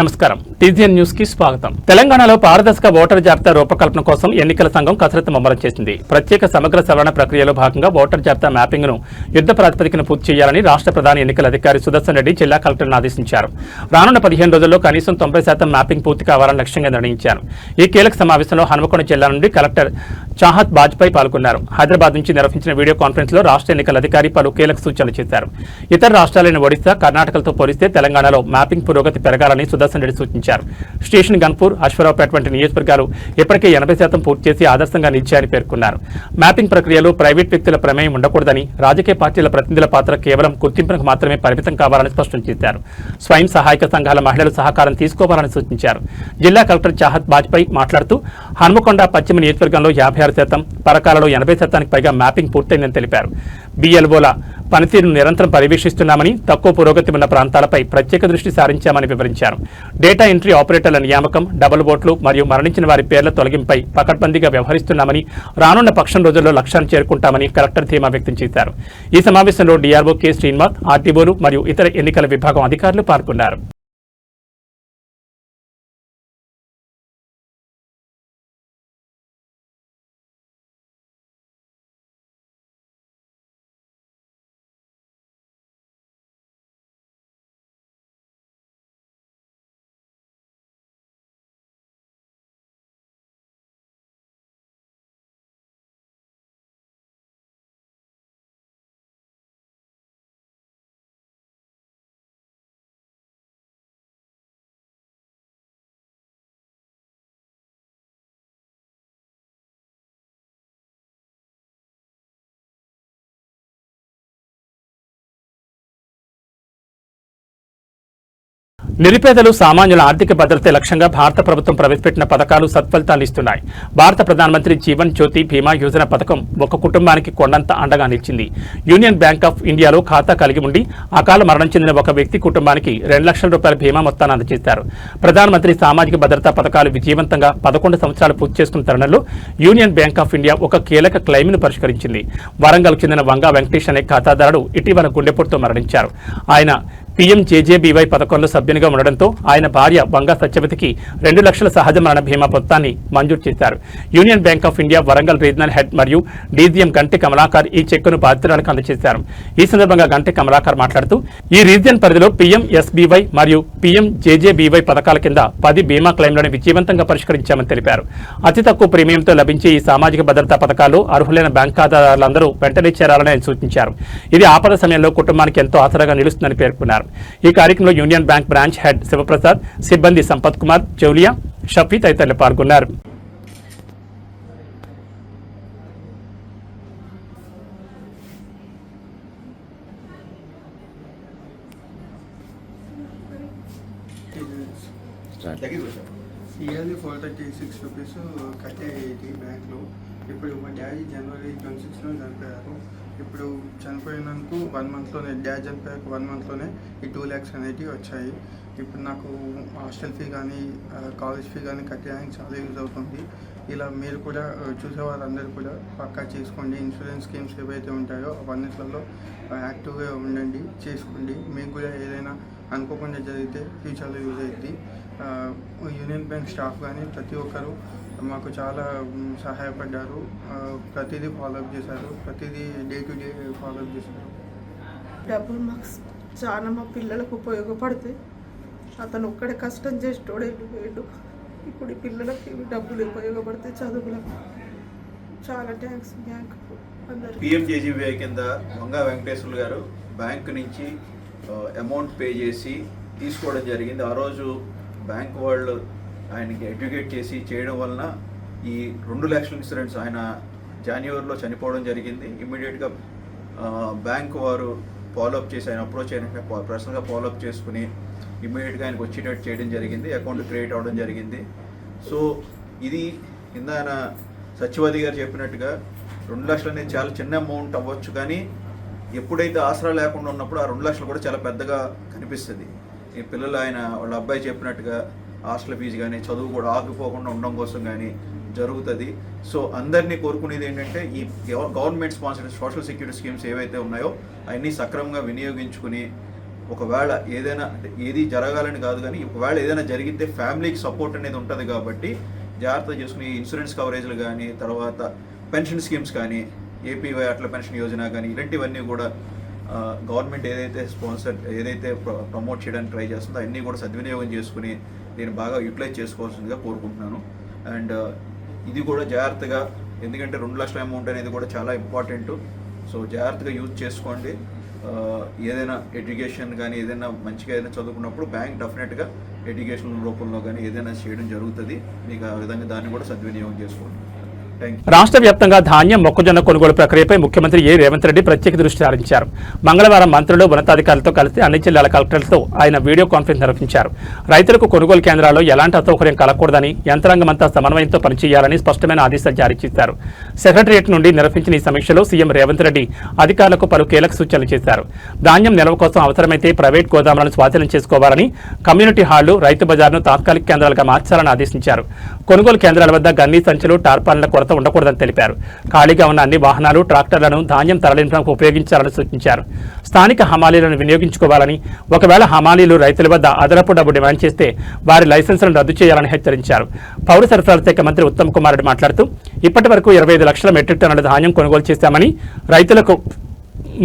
నమస్కారం TGN news కి స్వాగతం. తెలంగాణలో పారదర్శక ఓటర్ జాబితా రూపకల్పన కోసం ఎన్నికల సంఘం కసరత్తు ముమ్మరం చేసింది. ప్రత్యేక సమగ్ర సవరణ ప్రక్రియలో భాగంగా ఓటర్ జాబితా మ్యాపింగ్ ను యుద్ధ ప్రాతిపదికన పూర్తి చేయాలని రాష్ట్ర ప్రధాన ఎన్నికల అధికారి సుదర్శన్ రెడ్డి జిల్లా కలెక్టర్లను ఆదేశించారు. రానున్న 15 రోజుల్లో కనీసం 90% మ్యాపింగ్ పూర్తి కావాలని లక్ష్యంగా నిర్ణయించారు. ఈ కీలక సమావేశంలో హనుమకొండ జిల్లా నుండి కలెక్టర్ చాహత్ బాజ్పాయ్ పాల్గొన్నారు. హైదరాబాద్ నుంచి నిర్వహించిన వీడియో కాన్ఫరెన్స్ లో రాష్ట్ర ఎన్నికల అధికారి పలు కీలక సూచనలు చేశారు. ఇతర రాష్ట్రాలైన ఒడిశా, కర్ణాటకలతో పోలిస్తే తెలంగాణలో మ్యాపింగ్ పురోగతి పెరగాలని సుదర్శన్ రెడ్డి సూచించారు. స్టేషన్ గన్పూర్, అశ్వరావుపేట వంటి నియోజకవర్గాలు ఇప్పటికే 80% పూర్తి చేసి ఆదర్శంగా నిలిచాయని పేర్కొన్నారు. మ్యాపింగ్ ప్రక్రియలో ప్రైవేట్ వ్యక్తుల ప్రమేయం ఉండకూడదని, రాజకీయ పార్టీల ప్రతినిధుల పాత్ర కేవలం గుర్తింపునకు మాత్రమే పరిమితం కావాలని స్పష్టం చేశారు. స్వయం సహాయక సంఘాల మహిళలు సహకారం తీసుకోవాలని సూచించారు. జిల్లా కలెక్టర్ చాహత్ బాజ్పాయ్ మాట్లాడుతూ హనుమకొండ పశ్చిమ నియోజకవర్గంలో 56%, పరకాలలో 80%కి పైగా మ్యాపింగ్ పూర్తయిందని తెలిపారు. బిఎల్ఓల పనితీరును నిరంతరం పర్యవేక్షిస్తున్నామని, తక్కువ పురోగతి ఉన్న ప్రాంతాలపై ప్రత్యేక దృష్టి సారించామని వివరించారు. డేటా ఎంట్రీ ఆపరేటర్ల నియామకం, డబుల్ ఓట్లు మరియు మరణించిన వారి పేర్ల తొలగింపై పకడ్బందీగా వ్యవహరిస్తున్నామని, రానున్న పక్షం రోజుల్లో లక్ష్యాన్ని చేరుకుంటామని కలెక్టర్ ధీమా వ్యక్తం చేశారు. ఈ సమావేశంలో డీఆర్ఓ కె శ్రీనివాస్, ఆర్టీఓలు మరియు ఇతర ఎన్నికల విభాగం అధికారులు పాల్గొన్నారు. నిరుపేదలు, సామాన్యుల ఆర్థిక భద్రతే లక్ష్యంగా భారత ప్రభుత్వం ప్రవేశపెట్టిన పథకాలు సత్ఫలితాలు ఇస్తున్నాయి. భారత ప్రధానమంత్రి జీవన్ జ్యోతి బీమా యోజన పథకం ఒక కుటుంబానికి కొండంత అండగా నిలిచింది. యూనియన్ బ్యాంక్ ఆఫ్ ఇండియాలో ఖాతా కలిగి ఉండి అకాల మరణం చెందిన ఒక వ్యక్తి కుటుంబానికి 2 లక్షల రూపాయల బీమా మొత్తాన్ని అందజేశారు. ప్రధానమంత్రి సామాజిక భద్రతా పథకాలు విజయవంతంగా 11 సంవత్సరాలు పూర్తి చేసుకున్న తరుణంలో యూనియన్ బ్యాంక్ ఆఫ్ ఇండియా ఒక కీలక క్లెయిమ్ను పరిష్కరించింది. వరంగల్ చెందిన వంగా వెంకటేష్ అనే ఖాతాదారుడు ఇటీవల గుండెపోటుతో మరణించారు. ఆయన PMJJBY పథకంలో సభ్యునిగా ఉండడంతో ఆయన భార్య వంగా సత్యవతికి 2 లక్షల సహజ మరణ బీమా మొత్తాన్ని మంజూరు చేశారు. Union bank of India Warangal regional head మరియు డీజీఎం గంటి కమలాకర్ ఈ చెక్కును బాధితురాలకు అందజేశారు. ఈ సందర్భంగా గంటి కమలాకర్ మాట్లాడుతూ, ఈ రీజియన్ పరిధిలో PMSBY మరియు PMJJBY పథకాల కింద 10 బీమా క్లెయిమ్లను విజయవంతంగా పరిష్కరించామని తెలిపారు. అతి తక్కువ ప్రీమియంతో లభించే ఈ సామాజిక భద్రతా పథకాలు అర్హులైన బ్యాంక్ ఖాతాదారులందరూ వెంటనే చేరాలని ఆయన సూచించారు. ఇది ఆపద సమయంలో కుటుంబానికి ఎంతో ఆసరాగా నిలుస్తుందని పేర్కొన్నారు. ఈ కార్యక్రమంలో union bank branch head Shivaprasad, సిబ్బంది సంపత్ కుమార్, జౌలియా, షఫీ తదితరులు పాల్గొన్నారు. ఇయర్లీ 436 రూపీస్ కట్టేది బ్యాంక్లో. ఇప్పుడు మా డాడీ జనవరి 26లో చనిపోయారు. ఇప్పుడు చనిపోయినందుకు 1 మంత్లోనే, డాడీ చనిపోయాక 1 మంత్లోనే ఈ 2 lakhs అనేవి వచ్చాయి. ఇప్పుడు నాకు హాస్టల్ ఫీ కానీ కాలేజ్ ఫీ కానీ కట్టేయడానికి చాలా యూజ్ అవుతుంది. ఇలా మీరు కూడా చూసేవారందరూ కూడా పక్కా చేసుకోండి. ఇన్సూరెన్స్ స్కీమ్స్ ఏవైతే ఉంటాయో అవన్నిట్లలో యాక్టివ్గా ఉండండి, చేసుకోండి. మీకు కూడా ఏదైనా అనుకోకుండా జరిగితే ఫ్యూచర్లో యూజ్ అవుతుంది. యూనియన్ బ్యాంక్ స్టాఫ్ కానీ ప్రతి ఒక్కరు మాకు చాలా సహాయపడ్డారు. ప్రతిదీ ఫాలోఅప్ చేశారు, ప్రతిదీ డే టు డే ఫాలోఅప్ చేశారు. డబ్బులు మాకు చాలా మా పిల్లలకు ఉపయోగపడతాయి. అతను ఒక్కడే కష్టం చేసేటోడే వేడు. ఇప్పుడు ఈ పిల్లలకి డబ్బులు ఉపయోగపడతాయి, చదువులకు. చాలా థ్యాంక్స్ బ్యాంకు అందరూ. PMJJBY కింద వంగా వెంకటేశ్వర్లు గారు బ్యాంకు నుంచి అమౌంట్ పే చేసి తీసుకోవడం జరిగింది. ఆ రోజు బ్యాంక్ వాళ్ళు ఆయనకి ఎడ్యుకేట్ చేసి చేయడం వలన ఈ 2 లక్షల ఇన్సూరెన్స్ ఆయన జనవరిలో చనిపోవడం జరిగింది. ఇమ్మీడియట్గా బ్యాంక్ వారు ఫాలోఅప్ చేసి ఆయన అప్రోచ్ అయినాక పర్సనల్గా ఫాలోఅప్ చేసుకుని ఇమ్మీడియట్గా ఆయనకు వచ్చేటట్టు చేయడం జరిగింది. అకౌంట్ క్రియేట్ అవ్వడం జరిగింది. సో ఇది కింద ఆయన సత్యవతి గారు చెప్పినట్టుగా 2 లక్షలు అనేది చాలా చిన్న అమౌంట్ అవ్వచ్చు, కానీ ఎప్పుడైతే ఆసరా లేకుండా ఉన్నప్పుడు ఆ 2 లక్షలు కూడా చాలా పెద్దగా కనిపిస్తుంది. ఈ పిల్లలు ఆయన వాళ్ళ అబ్బాయి చెప్పినట్టుగా హాస్టల్ ఫీజు కానీ చదువు కూడా ఆగిపోకుండా ఉండడం కోసం కానీ జరుగుతుంది. సో అందరినీ కోరుకునేది ఏంటంటే ఈ government sponsored social security schemes ఏవైతే ఉన్నాయో అవన్నీ సక్రమంగా వినియోగించుకుని ఒకవేళ ఏదైనా అంటే ఏది జరగాలని కాదు కానీ ఒకవేళ ఏదైనా జరిగితే ఫ్యామిలీకి సపోర్ట్ అనేది ఉంటుంది కాబట్టి జాగ్రత్త చేసుకుని ఇన్సూరెన్స్ కవరేజ్లు కానీ తర్వాత పెన్షన్ స్కీమ్స్ కానీ ఏపీవై అట్ల పెన్షన్ యోజన కానీ ఇలాంటివన్నీ కూడా గవర్నమెంట్ ఏదైతే ప్రమోట్ చేయడానికి ట్రై చేస్తుందో అన్నీ కూడా సద్వినియోగం చేసుకుని నేను బాగా యూటిలైజ్ చేసుకోవాల్సిందిగా కోరుకుంటున్నాను. అండ్ ఇది కూడా జాగ్రత్తగా, ఎందుకంటే 2 లక్షల అమౌంట్ అనేది కూడా చాలా ఇంపార్టెంట్. సో జాగ్రత్తగా యూజ్ చేసుకోండి. ఏదైనా ఎడ్యుకేషన్ కానీ ఏదైనా మంచిగా ఏదైనా చదువుకున్నప్పుడు బ్యాంక్ డెఫినెట్గా ఎడ్యుకేషన్ రూపంలో కానీ ఏదైనా చేయడం జరుగుతుంది. మీకు ఆ విధంగా దాన్ని కూడా సద్వినియోగం చేసుకోండి. రాష్ట్ర వ్యాప్తంగా ధాన్యం మొక్కజొన్న కొనుగోలు ప్రక్రియపై ముఖ్యమంత్రి రేవంత్ రెడ్డి ప్రత్యేక దృష్టి సారించారు. మంగళవారం మంత్రులు ఉన్నతాధికారులతో కలిసి అన్ని జిల్లాల కలెక్టర్లతో ఆయన వీడియో కాన్ఫరెన్స్ నిర్వహించారు. రైతులకు కొనుగోలు కేంద్రాల్లో ఎలాంటి అసౌకర్యం కలగకూడదని, యంత్రాంగమంతా సమన్వయంతో పనిచేయాలని స్పష్టమైన ఆదేశాలు జారీ చేశారు. సెక్రటరియట్ నుండి నిర్వహించిన ఈ సమీక్షలో సీఎం రేవంత్ రెడ్డి అధికారులకు పలు కీలక సూచనలు చేశారు. ధాన్యం నిల్వ కోసం అవసరమైతే ప్రైవేట్ గోదాములను స్వాధీనం చేసుకోవాలని, కమ్యూనిటీ హాళ్లు, రైతు బజార్ను తాత్కాలిక కేంద్రాలుగా మార్చాలని ఆదేశించారు. కొనుగోలు కేంద్రాల వద్ద గన్నీ సంచులు, టార్పాలిన్ల కొరత ఉండకూడదని తెలిపారు. ఖాళీగా ఉన్న అన్ని వాహనాలు, ట్రాక్టర్లను ధాన్యం తరలించడానికి ఉపయోగించాలని సూచించారు. స్థానిక హమాలీలను వినియోగించుకోవాలని, ఒకవేళ హమాలీలు రైతుల వద్ద అదనపు డబ్బు డిమాండ్ చేస్తే వారి లైసెన్సులను రద్దు చేయాలని హెచ్చరించారు. పౌర సరఫరాల శాఖ మంత్రి ఉత్తమ్ కుమార్ రెడ్డి మాట్లాడుతూ ఇప్పటి వరకు 25 లక్షల మెట్రిక్ టన్నుల ధాన్యం కొనుగోలు చేశామని, రైతులకు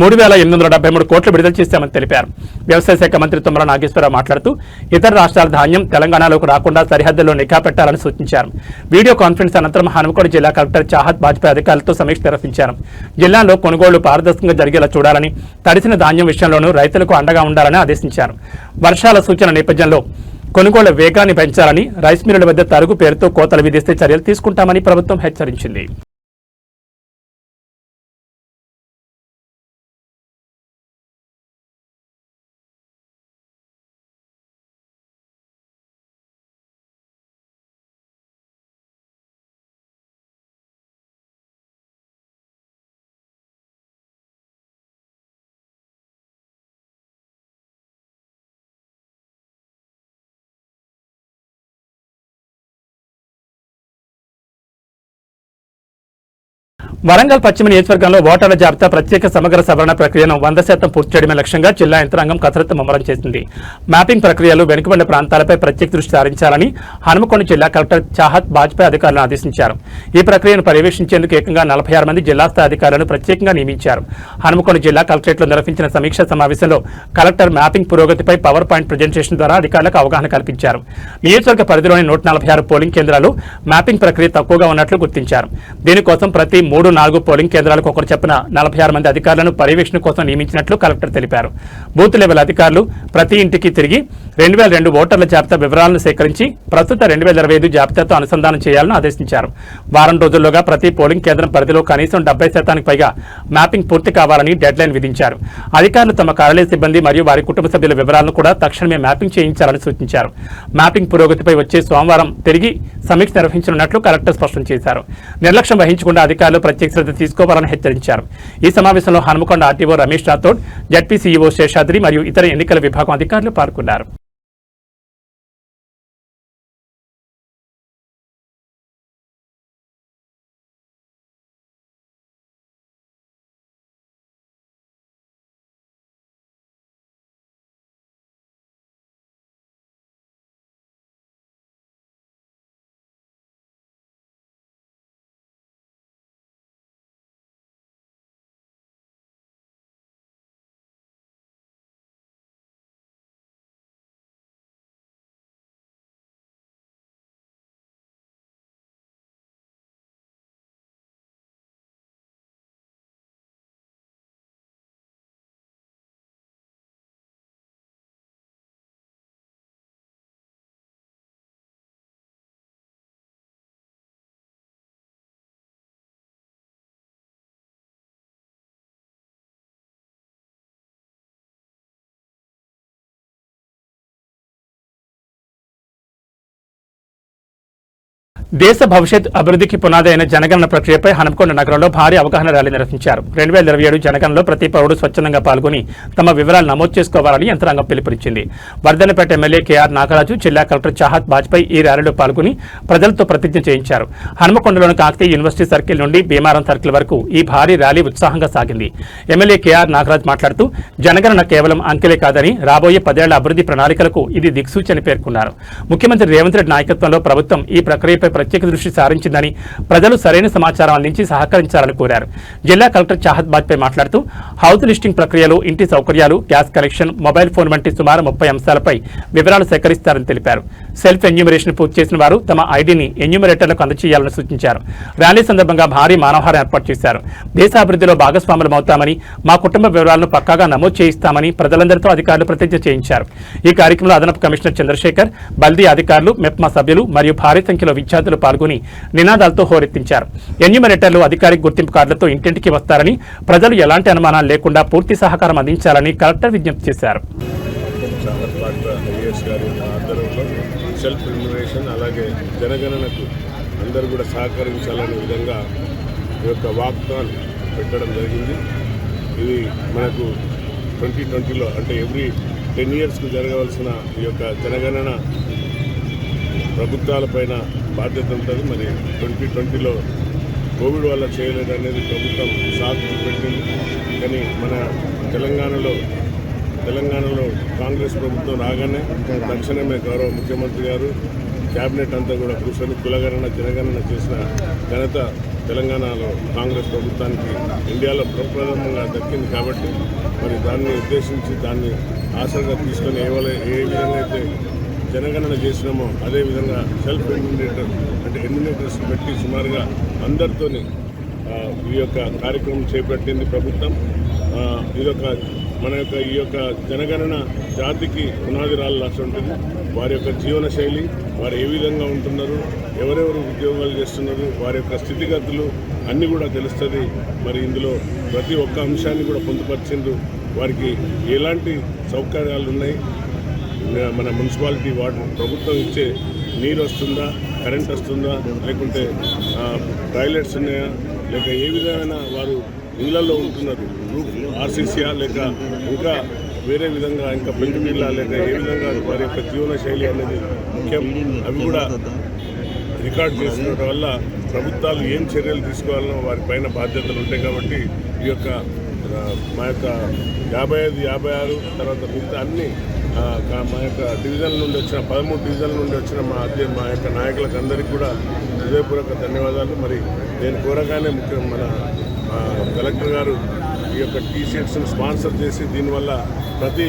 3,873 కోట్లు విడుదల చేశామని తెలిపారు. వ్యవసాయ శాఖ మంత్రి తుమ్మల నాగేశ్వరరావు మాట్లాడుతూ ఇతర రాష్ట్రాల ధాన్యం తెలంగాణలోకి రాకుండా సరిహద్దుల్లో నిఘా పెట్టాలని సూచించారు. వీడియో కాన్ఫరెన్స్ అనంతరం హనుమకొండ జిల్లా కలెక్టర్ చాహత్ బాజ్పేయి అధికారులతో సమీక్ష నిర్వహించారు. జిల్లాలో కొనుగోళ్లు పారదర్శకంగా జరిగేలా చూడాలని, తడిసిన ధాన్యం విషయంలోనూ రైతులకు అండగా ఉండాలని ఆదేశించారు. వర్షాల సూచన నేపథ్యంలో కొనుగోళ్ల వేగాన్ని పెంచాలని, రైస్ మిల్లుల వద్ద తరుగు పేరుతో కోతలు విధిస్తే చర్యలు తీసుకుంటామని ప్రభుత్వం హెచ్చరించింది. వరంగల్ పశ్చిమ నియోజకవర్గంలో ఓటర్ల జాబితా ప్రత్యేక సమగ్ర సవరణ ప్రక్రియను 100% పూర్తి చేయడమే లక్ష్యంగా జిల్లా యంత్రాంగం కసరత్తు ముమ్మరం చేసింది. మ్యాపింగ్ ప్రక్రియలో వెనుకబడిన ప్రాంతాలపై ప్రత్యేక దృష్టి సారించాలని హనుమకొండ జిల్లా కలెక్టర్ చాహత్ బాజ్పేయి అధికారులను ఆదేశించారు. ఈ ప్రక్రియను పర్యవేక్షించేందుకు ఏకంగా 46 మంది జిల్లా స్థాయి అధికారులను ప్రత్యేకంగా నియమించారు. హనుమకొండ జిల్లా కలెక్టరేట్లో నిర్వహించిన సమీక్షా సమావేశంలో కలెక్టర్ మ్యాపింగ్ పురోగతిపై పవర్ పాయింట్ ప్రజెంటేషన్ ద్వారా అధికారులకు అవగాహన కల్పించారు. నియోజకవర్గ పరిధిలోని 146 పోలింగ్ కేంద్రాలు మ్యాపింగ్ ప్రక్రియ తక్కువగా ఉన్నట్లు గుర్తించారు. దీనికోసం ప్రతి 3-4 పోలింగ్ కేంద్రాలకు ఒకరు చొప్పున 46 మంది అధికారులను పర్యవేక్షణ కోసం నియమించినట్లు కలెక్టర్ తెలిపారు. బూత్ లెవెల్ అధికారులు ప్రతి ఇంటికి తిరిగి 2002 ఓటర్ల జాబితా వివరాలను సేకరించి ప్రస్తుత 2025 జాబితాతో అనుసంధానం చేయాలని ఆదేశించారు. వారం రోజుల్లోగా ప్రతి పోలింగ్ కేంద్రం పరిధిలో కనీసం 70% పైగా మ్యాపింగ్ పూర్తి కావాలని డెడ్లైన్ విధించారు. అధికారులు తమ కార్యాలయ సిబ్బంది మరియు వారి కుటుంబ సభ్యుల వివరాలను కూడా తక్షణమే మ్యాపింగ్ చేయించాలని సూచించారు. మ్యాపింగ్ పురోగతిపై వచ్చే సోమవారం తిరిగి సమీక్ష నిర్వహించనున్నట్లు కలెక్టర్ స్పష్టం చేశారు. నిర్లక్ష్యం వహించకుండా అధికారులు ప్రత్యేక శ్రద్ధ తీసుకోవాలని హెచ్చరించారు. ఈ సమావేశంలో Hanamkonda RTO Ramesh Rathod, ZP CEO Seshadri మరియు ఇతర ఎన్నికల విభాగం అధికారులు పాల్గొన్నారు. దేశ భవిష్యత్ అభివృద్ధికి పునాది అయిన జనగణన ప్రక్రియపై హనుమకొండ నగరంలో భారీ అవగాహన ర్యాలీ నిర్వహించారు. 2027 జనగణనలో ప్రతి పౌరుడు స్వచ్ఛందంగా పాల్గొని తమ వివరాలు నమోదు చేసుకోవాలని యంత్రాంగం పిలుపునిచ్చింది. వర్ధన్నపేట ఎమ్మెల్యే కేఆర్ నాగరాజు, జిల్లా కలెక్టర్ చాహత్ బాజ్పేయి ఈ ర్యాలీలో పాల్గొని ప్రజలతో ప్రతిజ్ఞ చేయించారు. హనుమకొండలోని కాకతీయ యూనివర్సిటీ సర్కిల్ నుండి భీమారం సర్కిల్ వరకు ఈ భారీ ర్యాలీ ఉత్సాహంగా సాగింది. ఎమ్మెల్యే కేఆర్ నాగరాజ్ మాట్లాడుతూ జనగణన కేవలం అంకెలే కాదని రాబోయే 10 ఏళ్ల అభివృద్ధి ప్రణాళికలకు ఇది దిక్సూచని పేర్కొన్నారు. ముఖ్యమంత్రి రేవంత్ రెడ్డి నాయకత్వంలో ప్రభుత్వం ఈ ప్రక్రియపై ప్రత్యేక దృష్టి సారించిందని, ప్రజలు సరైన సమాచారం అందించి సహకరించాలని కోరారు. జిల్లా కలెక్టర్ చాహత్ బాజ్పేయి మాట్లాడుతూ హౌస్ లిస్టింగ్ ప్రక్రియలో ఇంటి సౌకర్యాలు, గ్యాస్ కనెక్షన్, మొబైల్ ఫోన్ వంటి సుమారు 30 అంశాలపై వివరాలు సేకరిస్తారని తెలిపారు. సెల్ఫ్ ఎన్యూమరేషన్ పూర్తి చేసిన వారు తమ ఐడీని ఎన్యూమరేటర్లకు అందజేయాలని సూచించారు. ర్యాలీ సందర్భంగా భారీ మానవహారం ఏర్పాటు చేశారు. దేశాభివృద్ధిలో భాగస్వాములమవుతామని, మా కుటుంబ వివరాలను పక్కాగా నమోదు చేయిస్తామని ప్రజలందరితో అధికారులు ప్రతిజ్ఞ చేయించారు. ఈ కార్యక్రమంలో అదనపు కమిషనర్ చంద్రశేఖర్, బల్దీ అధికారులు, మెప్మా సభ్యులు మరియు భారీ సంఖ్యలో విద్యార్థులు పాల్గొని నినాదాలతో హోరెత్తించారు. ఎన్యూమరేటర్లు అధికారిక గుర్తింపు కార్డులతో ఇంటింటికి వస్తారని, ప్రజలు ఎలాంటి అనుమానాలు లేకుండా పూర్తి సహకారం అందించాలని కలెక్టర్ విజ్ఞప్తి చేశారు. సెల్ఫ్ ఎన్యూమరేషన్ అలాగే జనగణనకు అందరూ కూడా సహకరించాలనే విధంగా ఈ యొక్క వాక్థాన్ పెట్టడం జరిగింది. ఇది మనకు 2020లో అంటే ఎవ్రీ 10 yearsకు జరగవలసిన ఈ యొక్క జనగణన ప్రభుత్వాలపైన బాధ్యత ఉంటుంది. మరి 2020లో కోవిడ్ వల్ల చేయలేదు అనేది ప్రభుత్వం సాకు పెట్టింది. కానీ మన తెలంగాణలో కాంగ్రెస్ ప్రభుత్వం రాగానే తక్షణమే గౌరవ ముఖ్యమంత్రి గారు క్యాబినెట్ అంతా కూడా కూర్చొని కులగణన జనగణన చేసిన ఘనత తెలంగాణలో కాంగ్రెస్ ప్రభుత్వానికి ఇండియాలో ప్రప్రథమంగా దక్కింది. కాబట్టి మరి దాన్ని ఉద్దేశించి దాన్ని ఆసరగా తీసుకొని ఏ విధంగా అయితే జనగణన చేసినామో అదేవిధంగా సెల్ఫ్ ఎన్యూమరేటర్ అంటే ఎన్యూమరేటర్స్ పెట్టి సుమారుగా అందరితో ఈ యొక్క కార్యక్రమం చేపట్టింది ప్రభుత్వం. ఈ యొక్క జనగణన జాతికి పునాది రాళ్ళ ఉంటుంది. వారి యొక్క జీవన శైలి, వారు ఏ విధంగా ఉంటున్నారు, ఎవరెవరు ఉద్యోగాలు చేస్తున్నారు, వారి యొక్క స్థితిగతులు అన్నీ కూడా తెలుస్తుంది. మరి ఇందులో ప్రతి ఒక్క అంశాన్ని కూడా పొందుపరిచిండ్రు. వారికి ఎలాంటి సౌకర్యాలు ఉన్నాయి, మన మున్సిపాలిటీ వాటర్ ప్రభుత్వం ఇచ్చే నీరు వస్తుందా, కరెంట్ వస్తుందా, లేకుంటే టాయిలెట్స్ ఉన్నాయా, లేక ఏ విధమైన వారు ఇళ్లలో ఉంటున్నారు, రూఫ్ ఆర్సీసీయా లేక ఇంకా వేరే విధంగా ఇంకా పెంకుటిళ్ళ లేక ఏ విధంగా వారి యొక్క జీవన శైలి అనేది ముఖ్యం. అవి కూడా రికార్డ్ చేసుకోవడం వల్ల ప్రభుత్వాలు ఏం చర్యలు తీసుకోవాలనో వారిపైన బాధ్యతలు ఉంటాయి. కాబట్టి ఈ యొక్క మా యొక్క 55, 56 తర్వాత మిగతా అన్ని మా యొక్క డివిజన్ నుండి వచ్చిన 13 డివిజన్ల నుండి వచ్చిన మా యొక్క నాయకులకు అందరికీ కూడా హృదయపూర్వక ధన్యవాదాలు. మరి నేను కోరగానే మన కలెక్టర్ గారు ఈ యొక్క టీషర్ట్స్ని స్పాన్సర్ చేసి దీనివల్ల ప్రతి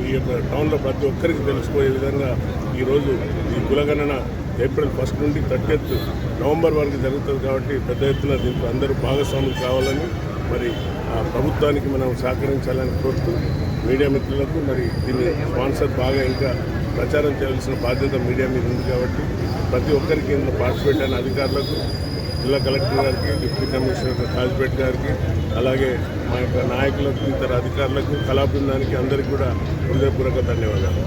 ఈ యొక్క టౌన్లో ప్రతి ఒక్కరికి తెలిసిపోయే విధంగా ఈరోజు ఈ కులగణన ఏప్రిల్ 1 నుండి 30th నవంబర్ వరకు జరుగుతుంది. కాబట్టి పెద్ద ఎత్తున దీంట్లో అందరూ భాగస్వాములు కావాలని మరి ప్రభుత్వానికి మనం సహకరించాలని కోరుతూ మీడియా మిత్రులకు మరి దీన్ని స్పాన్సర్ బాగా ఇంకా ప్రచారం చేయాల్సిన బాధ్యత మీడియా మీద ఉంది. కాబట్టి ప్రతి ఒక్కరికి ఇందులో పార్టిసిపేట్ అయిన అధికారులకు, జిల్లా కలెక్టర్ గారికి, డిప్యూటీ కమిషనర్ కాజ్పేట్ గారికి, అలాగే మా యొక్క నాయకులకు, ఇతర అధికారులకు, కళా బృందానికి అందరికీ కూడా హృదయపూర్వక ధన్యవాదాలు.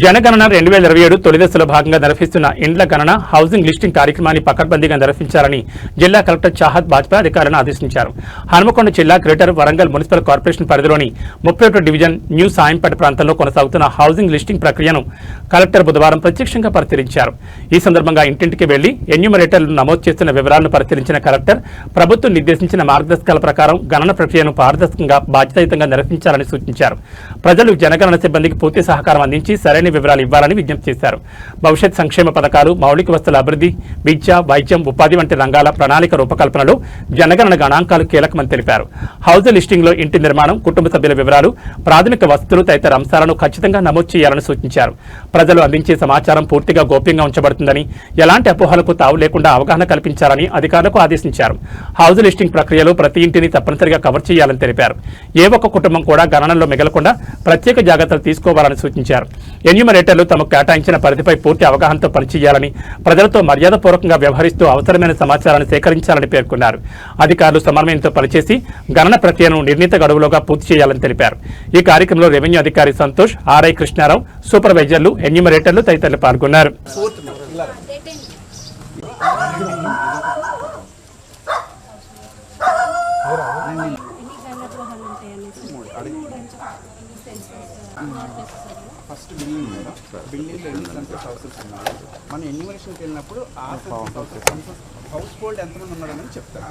జనగణన 2027 తొలి దశలో భాగంగా నిర్వహిస్తున్న ఇండ్ల గణన, హౌసింగ్ లిస్టింగ్ కార్యక్రమాన్ని పకడ్బందీగా నిర్వహించాలని జిల్లా కలెక్టర్ చాహత్ బాజ్పేయి అధికారులను ఆదేశించారు. హనుమకొండ జిల్లా గ్రేటర్ వరంగల్ మున్సిపల్ కార్పొరేషన్ పరిధిలోని 31 డివిజన్ న్యూ సాయంపేట ప్రాంతంలో కొనసాగుతున్న హౌసింగ్ లిస్టింగ్ ప్రక్రియను కలెక్టర్ బుధవారం ప్రత్యక్షంగా పరిశీలించారు. ఈ సందర్భంగా ఇంటింటికి వెళ్లి ఎన్యూమరేటర్లు నమోదు చేస్తున్న వివరాలను పరిశీలించిన కలెక్టర్ ప్రభుత్వం నిర్దేశించిన మార్గదర్శకాల ప్రకారం గణన ప్రక్రియను పారదర్శకంగా, బాధ్యతాయుతంగా నిర్వహించాలని సూచించారు. ప్రజలు జనగణన సిబ్బందికి పూర్తి సహకారం అందించి సరైన వివరాలు ఇవ్వాలని విజ్ఞప్తి చేశారు. భవిష్యత్ సంక్షేమ పథకాలు, మౌలిక వస్తుల అభివృద్ధి, విద్య, వైద్యం, ఉపాధి వంటి రంగాల ప్రణాళిక రూపకల్పనలో జనగణన గణాంకాలు కీలకమని తెలిపారు. హౌస్ లిస్టింగ్లో ఇంటి నిర్మాణం, కుటుంబ సభ్యుల వివరాలు, ప్రాథమిక వసతులు తదితర అంశాలను ఖచ్చితంగా నమోదు చేయాలని సూచించారు. ప్రజలు అందించే సమాచారం పూర్తిగా గోప్యంగా ఉంచబడుతుందని, ఎలాంటి అపోహలకు తావు లేకుండా అవగాహన కల్పించాలని అధికారులకు ఆదేశించారు. హౌస్ లిస్టింగ్ ప్రక్రియలో ప్రతి ఇంటిని తప్పనిసరిగా కవర్ చేయాలని తెలిపారు. ఏ ఒక్క కుటుంబం కూడా గణనలో మిగలకుండా ప్రత్యేక జాగ్రత్తలు తీసుకోవాలని సూచించారు. ఎన్యూమరేటర్లు తమకు కేటాయించిన పరిధిపై పూర్తి అవగాహనతో పనిచేయాలని, ప్రజలతో మర్యాదపూర్వకంగా వ్యవహరిస్తూ అవసరమైన సమాచారాన్ని సేకరించాలని పేర్కొన్నారు. అధికారులు సమన్వయంతో పనిచేసి గణన ప్రక్రియను నిర్ణీత గడువులోగా పూర్తి చేయాలని తెలిపారు. ఈ కార్యక్రమంలో రెవెన్యూ అధికారి సంతోష్, ఆర్ఐ కృష్ణారావు, సూపర్వైజర్లు, ఎన్యూమరేటర్లు తదితరులు పాల్గొన్నారు. బిల్డింగ్లో ఎన్ని సెన్సస్ హౌసెస్ ఉన్నాయి, మనం ఎన్యూమరేషన్కి వెళ్ళినప్పుడు ఆ సెన్సస్ హౌస్ హోల్డ్ ఎంతమంది ఉన్నారని చెప్తారు.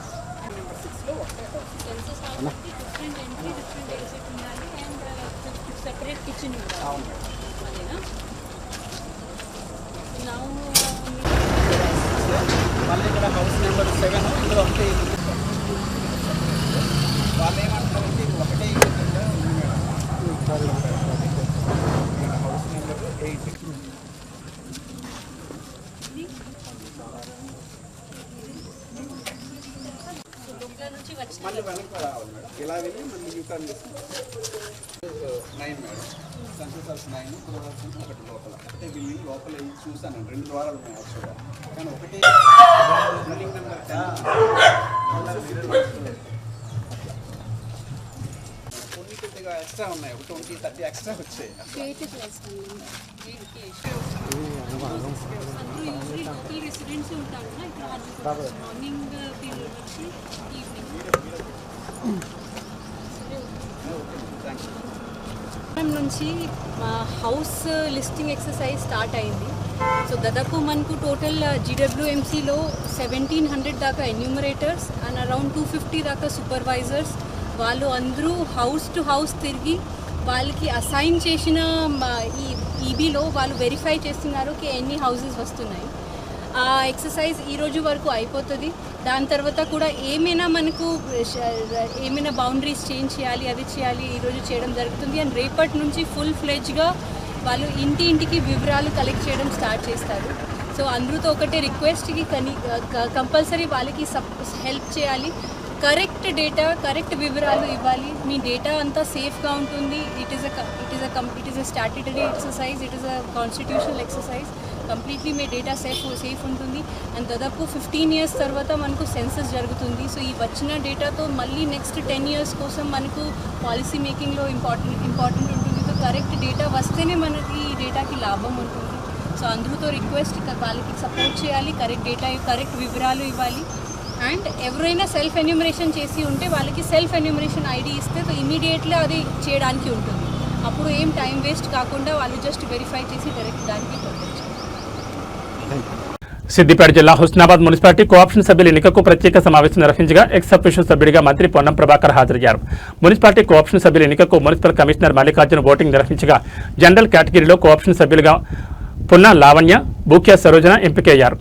నెంబర్ 6లో ఒకటే సెన్సస్ కాబట్టి డిఫరెంట్ ఎంట్రీ డిఫరెంట్ ఎగ్జిట్ ఉండాలి అండ్ సెపరేట్ కిచెన్ ఉండాలి. అవును అదేనా నా మళ్ళీ ఇక్కడ హౌస్ నెంబర్ 7 ఇందులో ఒకటే వాళ్ళు ఏమంటారంటే ఇది ఒకటే ఉంది మేడం. హౌస్ నెంబర్ 8 నుంచి వచ్చిన మళ్ళీ వెనక్కి రావాలి మేడం. ఇలా వెళ్ళి మళ్ళీ యూటర్న్ చేసుకుంటాం. 9 మేడం సెన్సస్ హౌస్ 9 ప్రొడక్షన్ ఒకటి లోపల ఒకటే బిల్డింగ్ లోపల వెళ్ళి చూసాను. 2 ద్వారాలు ఉన్నాయి యాక్చువల్గా, కానీ ఒకటే బిల్డింగ్ నెంబర్ 10 కొన్ని కొద్దిగా ఎక్స్ట్రా ఉన్నాయి, ఒక 20-30 ఎక్స్ట్రా వచ్చాయి. లోకల్ రెసిడెంట్స్ ఉంటారు ఇప్పుడు మార్నింగ్ పీరియడ్ వచ్చి ఈవినింగ్. నుంచి మా హౌస్ లిస్టింగ్ ఎక్సర్సైజ్ స్టార్ట్ అయింది. సో దాదాపు మనకు టోటల్ జీడబ్ల్యూఎంసీలో 1700 దాకా ఎన్యూమరేటర్స్ అండ్ అరౌండ్ 250 దాకా సూపర్వైజర్స్ వాళ్ళు అందరూ హౌస్ టు హౌస్ తిరిగి వాళ్ళకి అసైన్ చేసిన ఈ ఈబీలో వాళ్ళు వెరిఫై చేస్తున్నారు ఎన్ని హౌసెస్ వస్తున్నాయి. ఆ ఎక్సర్సైజ్ ఈరోజు వరకు అయిపోతుంది. దాని తర్వాత కూడా ఏమైనా మనకు ఏమైనా బౌండరీస్ చేంజ్ చేయాలి అది చేయాలి ఈరోజు చేయడం జరుగుతుంది. అండ్ రేపటి నుంచి ఫుల్ ఫ్లెడ్జ్గా వాళ్ళు ఇంటింటికి వివరాలు కలెక్ట్ చేయడం స్టార్ట్ చేస్తారు. సో అందరితో ఒకటే రిక్వెస్ట్కి కంపల్సరీ వాళ్ళకి హెల్ప్ చేయాలి. కరెక్ట్ డేటా కరెక్ట్ వివరాలు ఇవ్వాలి. మీ డేటా అంతా సేఫ్గా ఉంటుంది. It is a statutory exercise, it is a constitutional exercise. Completely me data safe ఉంటుంది. అండ్ దాదాపు 15 years తర్వాత మనకు సెన్సస్ జరుగుతుంది. సో ఈ వచ్చిన డేటాతో మళ్ళీ నెక్స్ట్ 10 years కోసం మనకు పాలసీ మేకింగ్లో ఇంపార్టెంట్ ఉంటుంది. సో కరెక్ట్ డేటా వస్తేనే మనకి ఈ డేటాకి లాభం ఉంటుంది. సో అందరితో రిక్వెస్ట్ వాళ్ళకి సపోర్ట్ చేయాలి, కరెక్ట్ డేటా కరెక్ట్ వివరాలు ఇవ్వాలి. అండ్ ఎవరైనా సెల్ఫ్ ఎన్యూమరేషన్ చేసి ఉంటే వాళ్ళకి సెల్ఫ్ ఎన్యూమరేషన్ ఐడి ఇస్తే సో ఇమీడియట్లీ అది చేయడానికి ఉంటుంది. అప్పుడు ఏం టైం వేస్ట్ కాకుండా వాళ్ళు జస్ట్ వెరిఫై చేసి డైరెక్ట్ దానికి పంపించారు. సిద్దిపేట జిల్లా హుస్నాబాద్ మున్సిపాలిటీ కోఆప్షన్ సభ్యుల ఎన్నికకు ప్రత్యేక సమావేశం నిర్వహించగా ఎక్స్ అఫీషియల్ సభ్యుడిగా మంత్రి పొన్నం ప్రభాకర్ హాజరయ్యారు. మున్సిపాలిటీ కోఆప్షన్ సభ్యుల ఎన్నికకు మున్సిపల్ కమిషనర్ మల్లికార్జున ఓటింగ్ నిర్వహించగా జనరల్ కేటగిరీలో కోఆప్షన్ సభ్యులుగా పున్నా లావణ్య, బూక్యా సరోజన ఎంపికయ్యారు.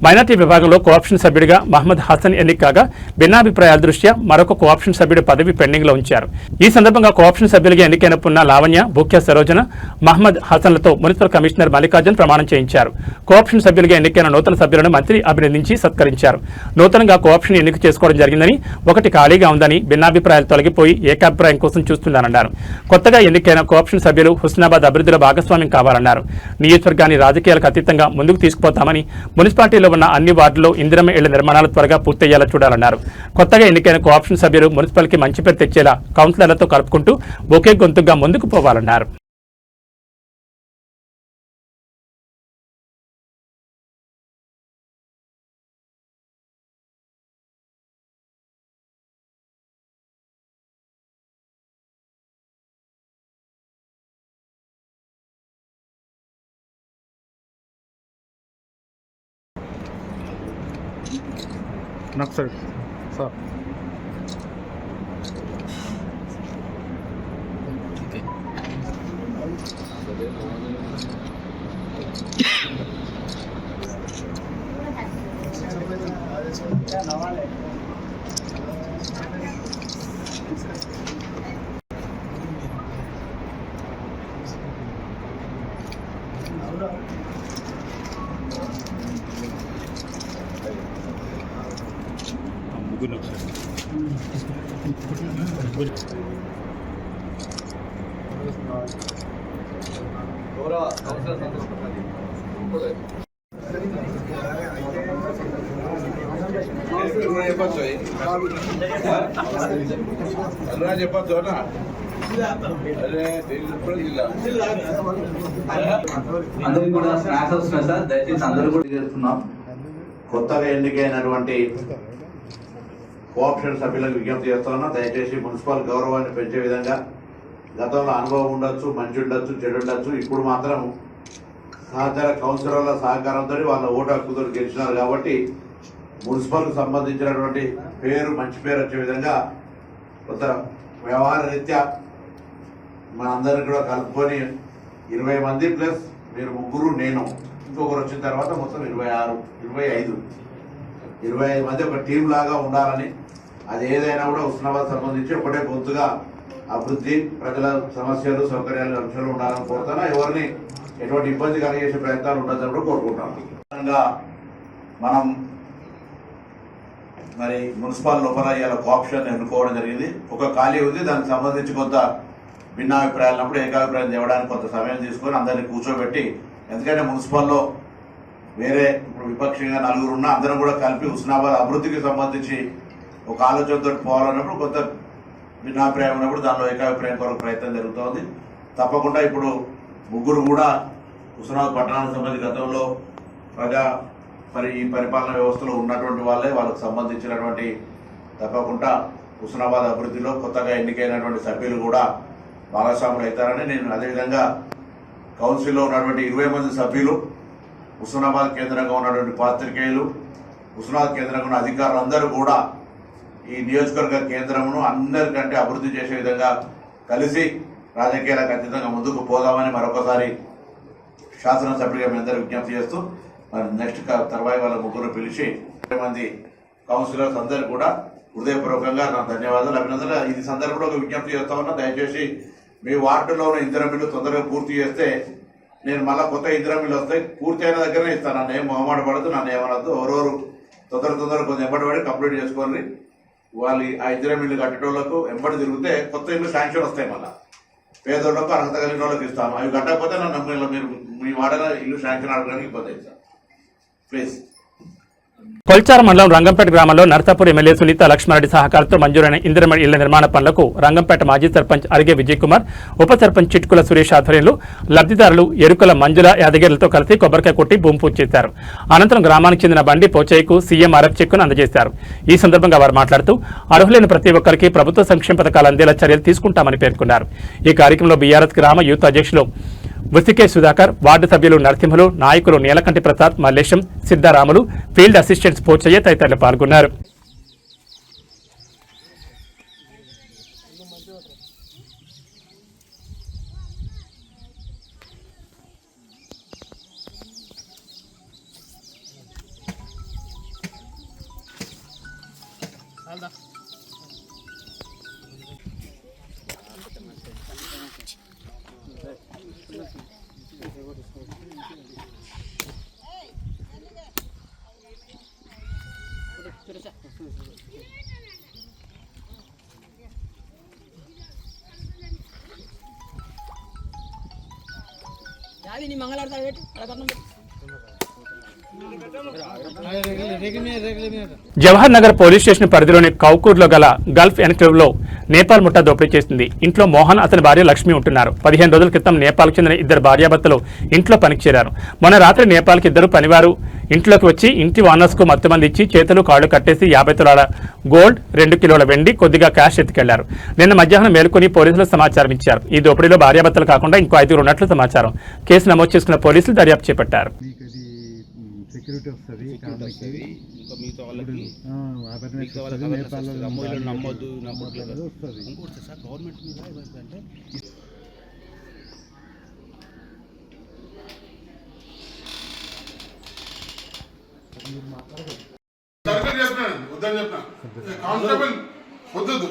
మైనార్టీ విభాగంలో కోఆప్షన్ సభ్యుడిగా మహమ్మద్ హసన్ ఎన్నిక కాగా భిన్నాభిప్రాయాల దృష్ట్యా మరొక కోఆప్షన్ సభ్యుడి పదవి పెండింగ్లో ఉంచారు. ఈ సందర్భంగా కోఆప్షన్ సభ్యులుగా ఎన్నికైన పున్నా లావణ్య, బూక్యా సరోజన, మహమ్మద్ హసన్లతో మున్సిపల్ కమిషనర్ మల్లికార్జున్ ప్రమాణం చేయించారు. కోఆప్షన్ సభ్యులుగా ఎన్నికైన నూతన సభ్యులను మంత్రి అభినందించి సత్కరించారు. నూతనంగా కోఆప్షన్ ఎన్నిక చేసుకోవడం జరిగిందని, ఒకటి ఖాళీగా ఉందని, భిన్నాభిప్రాయాలు తొలగిపోయి ఏకాభిప్రాయం కోసం చూస్తున్నారన్నారు. కొత్తగా ఎన్నికైన కోఆప్షన్ సభ్యులు హుస్నాబాద్ అభివృద్ధిలో భాగస్వామ్యం కావాలన్నారు. నియోజకవర్గాన్ని రాజకీయాలకు అతీతంగా ముందుకు తీసుకుపోతామని, మున్సిపాలిటీలో ఉన్న అన్ని వార్డుల్లో ఇందిరమ్మ ఇళ్ల నిర్మాణాలు త్వరగా పూర్తయ్యేలా చూడాలన్నారు. కొత్తగా ఎన్నికైన కోఆప్షన్ సభ్యులు మున్సిపల్కి మంచి పేరు తెచ్చేలా కౌన్సిలర్లతో కలుపుకుంటూ ఒకే గొంతుగా ముందుకు పోవాలన్నారు. సార్ ముగ్గురు చెప్పచ్చు అందరికి కూడా స్నాక్స్ వస్తున్నాయి సార్, దయచేసి అందరూ కూడా చేస్తున్నాం. కొత్తగా ఎన్నికైనటువంటి కోఆప్షన్ సభ్యులకు విజ్ఞప్తి చేస్తున్నా, దయచేసి మున్సిపల్ గౌరవాన్ని పెంచే విధంగా గతంలో అనుభవం ఉండొచ్చు, మంచి ఉండొచ్చు, చెడు ఉండొచ్చు, ఇప్పుడు మాత్రం సహచార కౌన్సిలర్ల సహకారంతో వాళ్ళ ఓటు హక్కుతో గెలిచినారు కాబట్టి మున్సిపల్కు సంబంధించినటువంటి పేరు మంచి పేరు వచ్చే విధంగా కొంత వ్యవహార రీత్యా మనందరినీ కూడా కలుపుకొని 20 మంది ప్లస్ మీరు ముగ్గురు నేను ఇంకొకరు వచ్చిన తర్వాత మొత్తం 25 మంది ఒక టీం లాగా ఉండాలని, అది ఏదైనా కూడా హుస్నాబాద్ సంబంధించి ఒకటే గొంతుగా అభివృద్ధి, ప్రజల సమస్యలు, సౌకర్యాలు, అంశాలు ఉండాలని కోరుతాను. ఎవరిని ఎటువంటి ఇబ్బంది కలిగేసే ప్రయత్నాలు ఉండదని కూడా కోరుకుంటాను. మనం మరి మున్సిపల్ లోపల ఇవాళ ఆప్షన్ ఎన్నుకోవడం జరిగింది. ఒక ఖాళీ ఉంది, దానికి సంబంధించి కొంత భిన్నాభిప్రాయాలు ఉన్నప్పుడు ఏకాభిప్రాయం తేవడానికి కొంత సమయం తీసుకొని అందరినీ కూర్చోబెట్టి, ఎందుకంటే మున్సిపల్లో వేరే ఇప్పుడు విపక్షంగా 4 ఉన్నా అందరం కూడా కలిపి హుస్నాబాద్ అభివృద్ధికి సంబంధించి ఒక ఆలోచనతో పోవాలన్నప్పుడు కొంత భిన్నాభిప్రాయం ఉన్నప్పుడు దానిలో ఏకాభిప్రాయం కొరకు ప్రయత్నం జరుగుతోంది. తప్పకుండా ఇప్పుడు ముగ్గురు కూడా హుస్నాబాద్ పట్టణానికి సంబంధించి గతంలో ఈ పరిపాలన వ్యవస్థలో ఉన్నటువంటి వాళ్ళకు సంబంధించినటువంటి తప్పకుండా హుస్నాబాద్ అభివృద్ధిలో కొత్తగా ఎన్నికైనటువంటి సభ్యులు కూడా భాగస్వాములు అవుతారని నేను, అదేవిధంగా కౌన్సిల్లో ఉన్నటువంటి 20 మంది సభ్యులు, హుస్నాబాద్ కేంద్రంగా ఉన్నటువంటి పాత్రికేయులు, హుస్నాబాద్ కేంద్రంగా ఉన్న అధికారులు అందరూ కూడా ఈ నియోజకవర్గ కేంద్రమును అందరికంటే అభివృద్ధి చేసే విధంగా కలిసి రాజకీయాలకు అతీతంగా ముందుకు పోదామని మరొకసారి శాసనసభ్యుడిగా మీ అందరూ విజ్ఞప్తి చేస్తూ, మరి నెక్స్ట్ తర్వాత వాళ్ళ ముగ్గురు పిలిచి 20 మంది కౌన్సిలర్స్ అందరూ కూడా హృదయపూర్వకంగా నా ధన్యవాదాలు, అభినందనలు. ఇది సందర్భంలో ఒక విజ్ఞప్తి చేస్తా ఉన్నా, దయచేసి మీ వార్డులో ఉన్న ఇందిరా మిల్లు తొందరగా పూర్తి చేస్తే నేను మళ్ళీ కొత్త ఇందిరా మిల్లు వస్తాయి, పూర్తి అయిన దగ్గరనే ఇస్తాను. నన్ను ఏం మొహమాట పడద్దు, నన్ను ఏమనద్దు. ఎవరెవరు తొందర కొంచెం ఎంబడి కప్లీట్ చేసుకోండి. వాళ్ళు ఆ ఇందిరా మిల్లు కట్టేటోళ్లకు ఎంబడి తిరిగితే కొత్త ఇల్లు శాంక్షన్ వస్తాయి. మళ్ళీ పేదోళ్లకు అర్హత కలిగిన వాళ్ళకి ఇస్తాను. అవి కట్టకపోతే నన్ను మీరు మీ వాడలో ఇల్లు శాంక్షన్ అడగడానికి ఇబ్బంది అవుతాను. ప్లీజ్. కొల్చార మండలం రంగంపేట గ్రామంలో నర్సాపూర్ ఎమ్మెల్యే సునీత లక్ష్మారెడ్డి సహకారంతో మంజూరైన ఇందిరమ ఇళ్ల నిర్మాణ పనులకు రంగంపేట మాజీ సర్పంచ్ అరిగే విజయ్ కుమార్, ఉప సర్పంచ్ చిట్కుల సురేష్ ఆధ్వర్యంలో లబ్ధిదారులు ఎరుకల మంజుల యాదగిరిలతో కలిసి కొబ్బరికాయ కొట్టి భూమి పూజ చేశారు. అనంతరం గ్రామానికి చెందిన బండి పోచయ్యకు సీఎం ఆర్ఎఫ్ చెక్కును అందజేశారు. ఈ సందర్భంగా వారు మాట్లాడుతూ అర్హులైన ప్రతి ఒక్కరికి ప్రభుత్వ సంక్షేమ పథకాలు అందేలా చర్యలు తీసుకుంటామని పేర్కొన్నారు. ఈ కార్యక్రమంలో బీఆర్ఎస్ గ్రామ యూత్ అధ్యక్షులు బుసికే సుధాకర్, వార్డు సభ్యులు నరసింహులు, నాయకులు నీలకంఠి ప్రసాద్, మల్లేశం, సిద్ధారాములు, ఫీల్డ్ అసిస్టెంట్స్ పోచయ్య తదితరులు పాల్గొన్నారు. జవహర్ నగర్ పోలీస్ స్టేషన్ పరిధిలోని కౌకూర్లో గల గల్ఫ్ ఎన్క్లేవ్ లో నేపాల్ ముఠా దోపిడీ చేసింది. ఇంట్లో మోహన్, అతని భార్య లక్ష్మి ఉంటున్నారు. 15 రోజుల క్రితం నేపాల్కి చెందిన 2 భార్యాభర్తలు ఇంట్లో పనికి చేరారు. మొన్న రాత్రి నేపాల్కి 2 పనివారు ఇంట్లోకి వచ్చి ఇంటి వానర్స్ కు మత్తుమంది ఇచ్చి చేతులు కాళ్లు కట్టేసి 50 తులాల గోల్డ్, 2 కిలోల వెండి, కొద్దిగా క్యాష్ ఎత్తుకెళ్లారు. నిన్న మధ్యాహ్నం మేలుకొని పోలీసులు సమాచారం ఇచ్చారు. ఈ దోపిడీలో భార్యాభర్తలు కాకుండా ఇంకో 5 ఉన్నట్లు సమాచారం. కేసు నమోదు చేసుకున్న పోలీసులు దర్యాప్తు చేపట్టారు. సెక్యూరిటీ వస్తుంది, ఇంకా మిగతా వాళ్ళకి నమ్మొద్దు వస్తుంది. ఇంకోటి సార్, గవర్నమెంట్ మీద ఏమంటే కానిస్టేబుల్ వద్దు.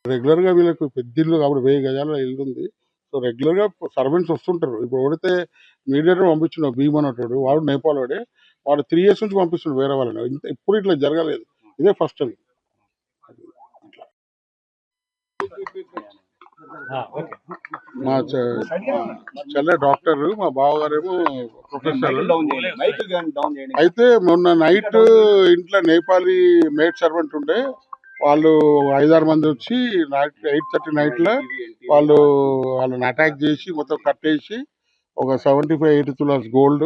రెగ్యులర్గా వీళ్ళకి పెద్ద ఇల్లు కాబట్టి 1000 గజాల ఇల్లు ఉంది. సో రెగ్యులర్గా సర్వెంట్స్ వస్తుంటారు. ఇప్పుడు ఎవరైతే మీడియేటర్ పంపించిన భీమన్ అంటాడు, వాడు నేపాల్ వాడే, వాడు 3 years నుంచి పంపిస్తున్నాడు వేరే వాళ్ళని. ఎప్పుడు ఇట్లా జరగలేదు, ఇదే ఫస్ట్ టైం. మా చెల్లె డాక్టర్, మా బావగారేమో ప్రొఫెసర్. అయితే మొన్న నైట్ ఇంట్లో నేపాలీ మేడ్ సర్వెంట్ ఉండే, వాళ్ళు 5-6 మంది వచ్చి 8:30 నైట్లో వాళ్ళని అటాక్ చేసి మొత్తం కట్టేసి ఒక 75-80 తులాస్ గోల్డ్,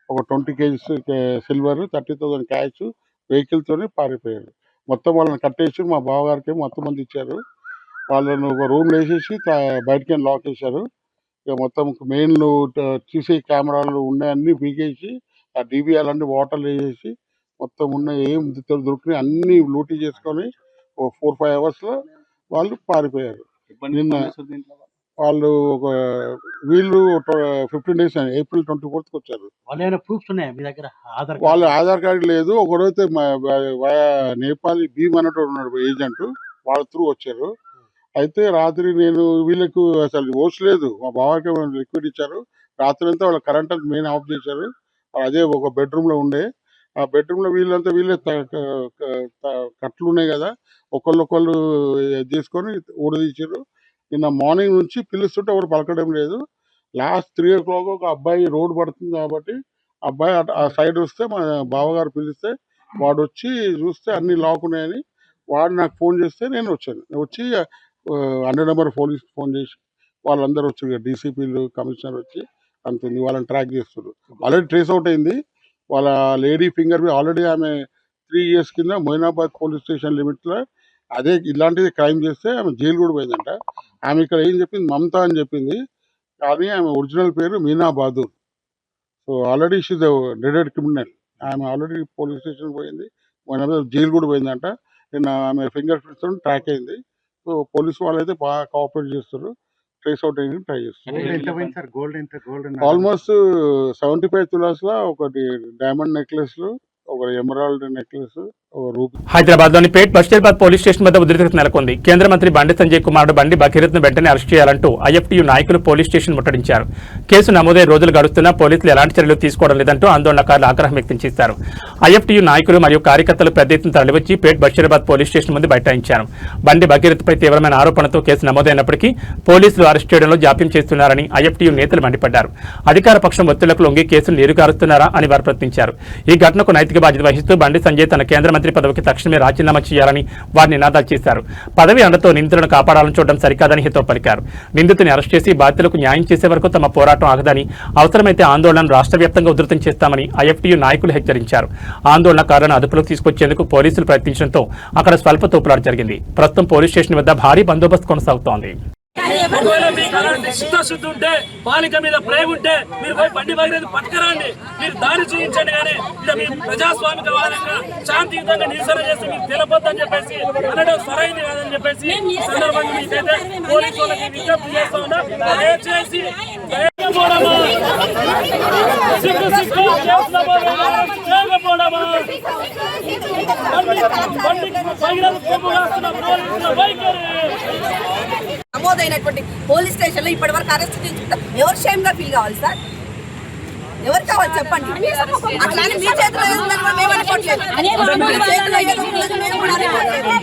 ఒక 20 కేజీస్ సిల్వర్, 30,000 క్యాష్ వెహికల్తోనే పారిపోయారు. మొత్తం వాళ్ళని కట్టేసి మా బావగారికి మొత్తం మంది ఇచ్చారు. వాళ్ళను ఒక రూమ్లో వేసేసి బయటకి లాక్ చేశారు. ఇక మొత్తం మెయిన్లు సీసీ కెమెరాలు ఉన్నాయన్నీ పీకేసి ఆ డీబీఆర్ అన్ని వాటర్లు వేసేసి మొత్తం ఉన్న ఏం దొరికినాయి అన్ని లూటీ చేసుకొని ఓ 4-5 అవర్స్లో వాళ్ళు పారిపోయారు. నిన్న వాళ్ళు ఒక వీళ్ళు 15 డేస్ ఏప్రిల్ 24th వచ్చారు. వాళ్ళ ప్రూఫ్స్ ఉన్నాయా మీ దగ్గర? వాళ్ళ ఆధార్ కార్డు లేదు. ఒకడైతే నేపాలి భీమ్ అన్నట్టు ఉన్నాడు ఏజెంట్, వాళ్ళ త్రూ వచ్చారు. అయితే రాత్రి నేను వీళ్ళకు అసలు ఓట్స్ లేదు, మా బావకి లిక్విడ్ ఇచ్చారు. రాత్రి అంతా వాళ్ళ కరెంట్ అంతా మెయిన్ ఆఫ్ చేశారు. అదే ఒక బెడ్రూమ్లో ఉండే. ఆ బెడ్రూమ్లో వీళ్ళే కట్లు ఉన్నాయి కదా, ఒకళ్ళు చేసుకొని ఊడదీశారు. నిన్న మార్నింగ్ నుంచి పిలుస్తుంటే ఎవరు పలకడం లేదు. లాస్ట్ 3 o'clock ఒక అబ్బాయి రోడ్ పడుతుంది కాబట్టి అబ్బాయి ఆ సైడ్ వస్తే మా బావగారు పిలిస్తే వాడు వచ్చి చూస్తే అన్ని లాక్ ఉన్నాయని వాడు నాకు ఫోన్ చేస్తే నేను వచ్చాను. వచ్చి 100 నెంబర్ పోలీస్కి ఫోన్ చేసి వాళ్ళందరూ వచ్చి డీసీపీలు కమిషనర్ వచ్చి అంతుంది వాళ్ళని ట్రాక్ చేస్తారు. ఆల్రెడీ ట్రేస్ అవుట్ అయింది. వాళ్ళ లేడీ ఫింగర్ ఆల్రెడీ ఆమె 3 years కింద మొయినాబాద్ పోలీస్ స్టేషన్ లిమిట్లో అదే ఇలాంటిది క్రైమ్ చేస్తే ఆమె జైలు కూడా పోయిందంట. ఆమె ఇక్కడ ఏం చెప్పింది, మమతా అని చెప్పింది, కానీ ఆమె ఒరిజినల్ పేరు Meena Bahadur. So already she's డెడెడ్ క్రిమినల్. ఆమె ఆల్రెడీ పోలీస్ స్టేషన్ పోయింది, జైలు కూడా పోయిందంట. నిన్న ఆమె ఫింగర్ ప్రింట్స్ ట్రాక్ అయింది. సో పోలీసు వాళ్ళు అయితే బాగా కోఆపరేట్ చేస్తారు, ట్రేస్ అవుట్ అయ్యి ట్రై చేస్తారు. గోల్డ్ ఆల్మోస్ట్ 75 తులాస్ లో ఒకటి డైమండ్ నెక్లెస్, ఒక ఎమరాల్డ్ నెక్లెస్, ఒక రూపీ. హైదరాబాద్ లోని పేట్ బషీర్బాద్ పోలీస్ స్టేషన్ వద్ద ఉద్రిక్తత నెలకొంది. కేంద్ర మంత్రి బండి సంజయ్ కుమారుడు బండి భగీరథ్ను వెంటనే అరెస్ట్ చేయాలంటూ ఐఎఫ్టీయూ నాయకులు పోలీస్ స్టేషన్ ముట్టడించారు. కేసు నమోదై రోజులు గడుస్తున్నా పోలీసులు ఎలాంటి చర్యలు తీసుకోవడం లేదంటూ ఆందోళనకారులు ఆగ్రహం వ్యక్తం చేశారు. ఐఎఫ్టీయూ నాయకులు మరియు కార్యకర్తలు పెద్ద ఎత్తున తరలివచ్చి పేట్ బషీర్బాద్ పోలీస్ స్టేషన్ ముందు బైఠాయించారు. బండి భగీరథ్పై తీవ్రమైన ఆరోపణలతో కేసు నమోదైనప్పటికీ పోలీసులు అరెస్ట్ చేయడంలో జాప్యం చేస్తున్నారని ఐఎఫ్టీయూ నేతలు మండిపడ్డారు. అధికార పక్షం ఒత్తిళ్లకు లొంగి కేసును నీరుగారుస్తున్నారా అని వారు ప్రశ్నించారు. ఈ ఘటనకు నైతిక బాధ్యత వహిస్తూ బండి సంజయ్ తన కేంద్ర మంత్రి పదవికి తక్షణమే రాజీనామా చేయాలని వారు నినాదాలు చేశారు. పదవి అండతో నిందితులను కాపాడాలని చూడడం సరికాదని హితవు పలికారు. నిందితుని అరెస్ట్ చేసి బాధితులకు న్యాయం చేసే వరకు తమ పోరాటం ఆగదని, అవసరమైతే ఆందోళనను రాష్ట్ర వ్యాప్తంగా ఉధృతం చేస్తామని ఐఎఫ్టీయూ నాయకులు హెచ్చరించారు. ఆందోళనకారులను అదుపులోకి తీసుకొచ్చేందుకు పోలీసులు ప్రయత్నించడంతో అక్కడ స్వల్ప తోపులాట జరిగింది. ప్రస్తుతం పోలీస్ స్టేషన్ వద్ద భారీ బందోబస్తు కొనసాగుతోంది. ఒకవేళ మీకు అలాంటి చిత్తశుద్ధి ఉంటే, బాలిక మీద ప్రేమ ఉంటే మీరు పోయి బండి భగీరథ పట్టుకురండి, మీరు దారి చూపించండి. కానీ ఇలా మీరు ప్రజాస్వామిక వాదంగా శాంతియుతంగా నిరసన చేసి మీకు తెలపొద్దని చెప్పేసి అనడం సరైనది కాదని చెప్పేసి సందర్భంగా మీకైతే పోలీసు వాళ్ళకి విజ్ఞప్తి చేస్తా ఉన్నా. దయచేసి నమోదైనటువంటి పోలీస్ స్టేషన్ లో ఇప్పటి వరకు అరెస్ట్ చేసుకుంటాం. ఎవరు షేమ్ గా ఫీల్ కావాలి సార్? ఎవరు కావాలి చెప్పండి. అట్లానే మీ చేతిలో ఏముందని మనం ఏమనుకోవట్లేదు. మీ చేతిలో ఏముందని మేము కూడా అనుకోవట్లేదు.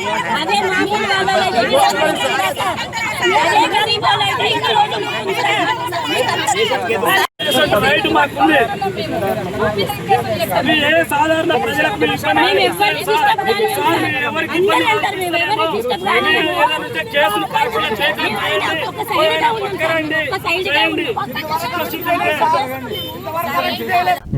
రైట్ మాకుంది. మీ ఏ సాధారణ ప్రజలకు కేసులు